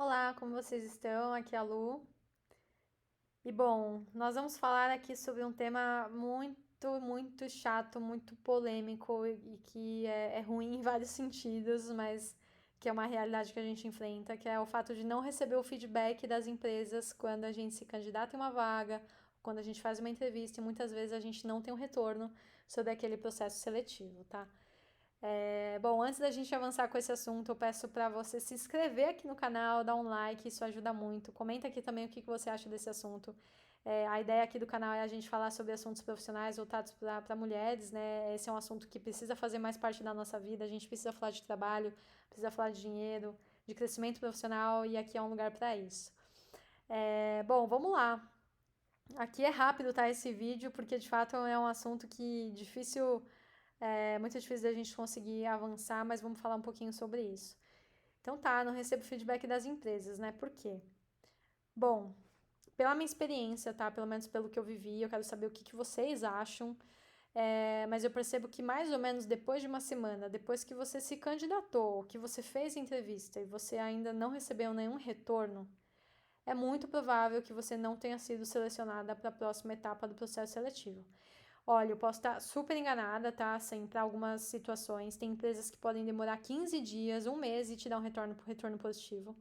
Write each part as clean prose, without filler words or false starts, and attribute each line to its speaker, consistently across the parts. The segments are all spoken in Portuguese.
Speaker 1: Olá, como vocês estão? Aqui é a Lu. E bom, nós vamos falar aqui sobre um tema muito chato, muito polêmico e que é ruim em vários sentidos, mas que é uma realidade que a gente enfrenta, que é o fato de não receber o feedback das empresas quando a gente se candidata em uma vaga, quando a gente faz uma entrevista e muitas vezes a gente não tem um retorno sobre aquele processo seletivo, tá? Bom, antes da gente avançar com esse assunto, eu peço para você se inscrever aqui no canal, dar um like, isso ajuda muito. Comenta aqui também o que você acha desse assunto. A ideia aqui do canal é a gente falar sobre assuntos profissionais voltados para mulheres, né? Esse é um assunto que precisa fazer mais parte da nossa vida. A gente precisa falar de trabalho, precisa falar de dinheiro, de crescimento profissional e aqui é um lugar para isso. Bom, vamos lá. Aqui é rápido, tá? Esse vídeo, porque de fato é um assunto que é muito difícil da gente conseguir avançar, mas vamos falar um pouquinho sobre isso. Então tá, não recebo feedback das empresas, né? Por quê? Bom, pela minha experiência, tá? Pelo menos pelo que eu vivi, eu quero saber o que vocês acham. Mas eu percebo que mais ou menos depois de uma semana, depois que você se candidatou, que você fez entrevista e você ainda não recebeu nenhum retorno, é muito provável que você não tenha sido selecionada para a próxima etapa do processo seletivo. Olha, eu posso estar super enganada, tá? Assim, para algumas situações. Tem empresas que podem demorar 15 dias, um mês e te dar um retorno positivo.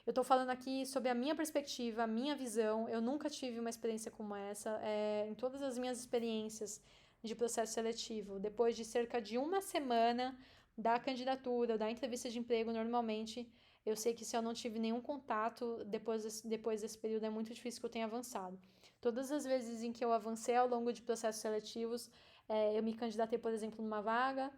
Speaker 1: Eu tô falando aqui sobre a minha perspectiva, a minha visão. Eu nunca tive uma experiência como essa. Em todas as minhas experiências de processo seletivo, depois de cerca de uma semana da candidatura, da entrevista de emprego, normalmente eu sei que se eu não tive nenhum contato depois desse período, é muito difícil que eu tenha avançado. Todas as vezes em que eu avancei ao longo de processos seletivos, eu me candidatei, por exemplo, numa vaga,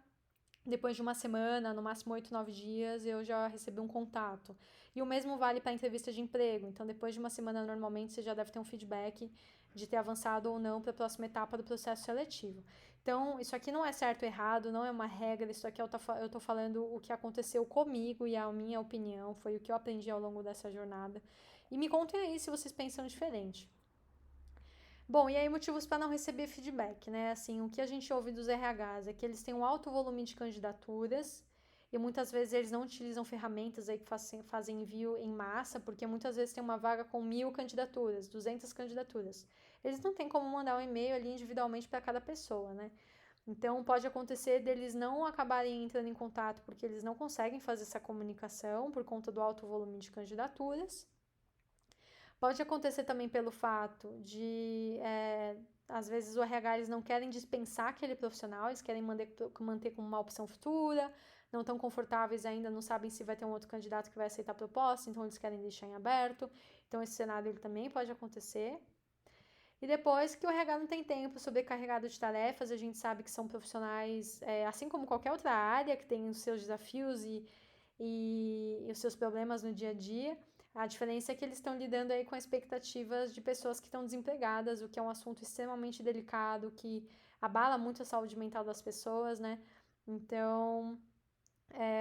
Speaker 1: depois de uma semana, no máximo 8, 9 dias, eu já recebi um contato. E o mesmo vale para a entrevista de emprego. Então, depois de uma semana, normalmente, você já deve ter um feedback de ter avançado ou não para a próxima etapa do processo seletivo. Então, isso aqui não é certo ou errado, não é uma regra, isso aqui eu tô falando o que aconteceu comigo e a minha opinião, foi o que eu aprendi ao longo dessa jornada. E me contem aí se vocês pensam diferente. Bom, e aí motivos para não receber feedback, né? Assim, o que a gente ouve dos RHs é que eles têm um alto volume de candidaturas e muitas vezes eles não utilizam ferramentas aí que fazem envio em massa, porque muitas vezes tem uma vaga com 1.000 candidaturas, 200 candidaturas. Eles não têm como mandar um e-mail ali individualmente para cada pessoa, né? Então pode acontecer deles não acabarem entrando em contato porque eles não conseguem fazer essa comunicação por conta do alto volume de candidaturas. Pode acontecer também pelo fato de, às vezes, o RH eles não querem dispensar aquele profissional, eles querem manter como uma opção futura, não estão confortáveis ainda, não sabem se vai ter um outro candidato que vai aceitar a proposta, então eles querem deixar em aberto. Então, esse cenário ele também pode acontecer. E depois que o RH não tem tempo, sobrecarregado de tarefas, a gente sabe que são profissionais, assim como qualquer outra área, que tem os seus desafios e os seus problemas no dia a dia. A diferença é que eles estão lidando aí com expectativas de pessoas que estão desempregadas, o que é um assunto extremamente delicado, que abala muito a saúde mental das pessoas, né? Então,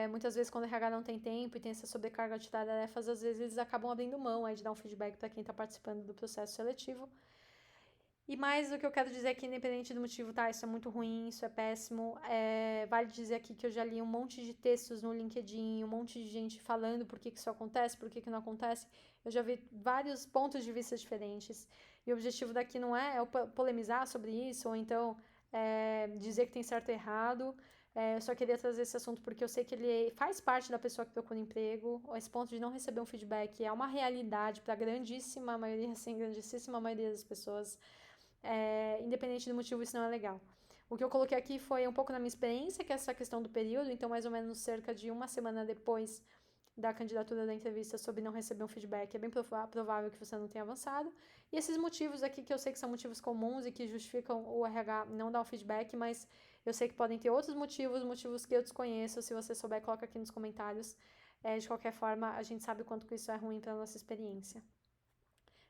Speaker 1: muitas vezes quando o RH não tem tempo e tem essa sobrecarga de tarefas, às vezes eles acabam abrindo mão aí de dar um feedback para quem está participando do processo seletivo. E mais o que eu quero dizer aqui, independente do motivo, tá? Isso é muito ruim, isso é péssimo. Vale dizer aqui que eu já li um monte de textos no LinkedIn, um monte de gente falando por que isso acontece, por que não acontece. Eu já vi vários pontos de vista diferentes. E o objetivo daqui não é polemizar sobre isso, ou então dizer que tem certo e errado. Eu só queria trazer esse assunto porque eu sei que ele faz parte da pessoa que procura emprego. Esse ponto de não receber um feedback é uma realidade para a grandíssima maioria, assim, grandíssima maioria das pessoas. Independente do motivo, isso não é legal. O que eu coloquei aqui foi um pouco na minha experiência, que é essa questão do período, então mais ou menos cerca de uma semana depois da candidatura da entrevista sobre não receber um feedback, é bem provável que você não tenha avançado. E esses motivos aqui, que eu sei que são motivos comuns e que justificam o RH não dar o feedback, mas eu sei que podem ter outros motivos, motivos que eu desconheço. Se você souber, coloca aqui nos comentários. De qualquer forma, a gente sabe o quanto que isso é ruim para a nossa experiência.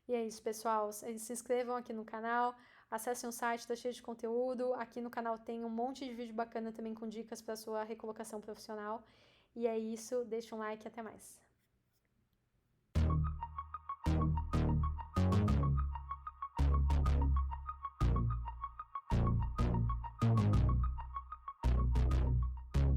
Speaker 1: E é isso, pessoal. Se inscrevam aqui no canal, acessem o site, tá cheio de conteúdo. Aqui no canal tem um monte de vídeo bacana também com dicas para sua recolocação profissional. E é isso, deixa um like e até mais.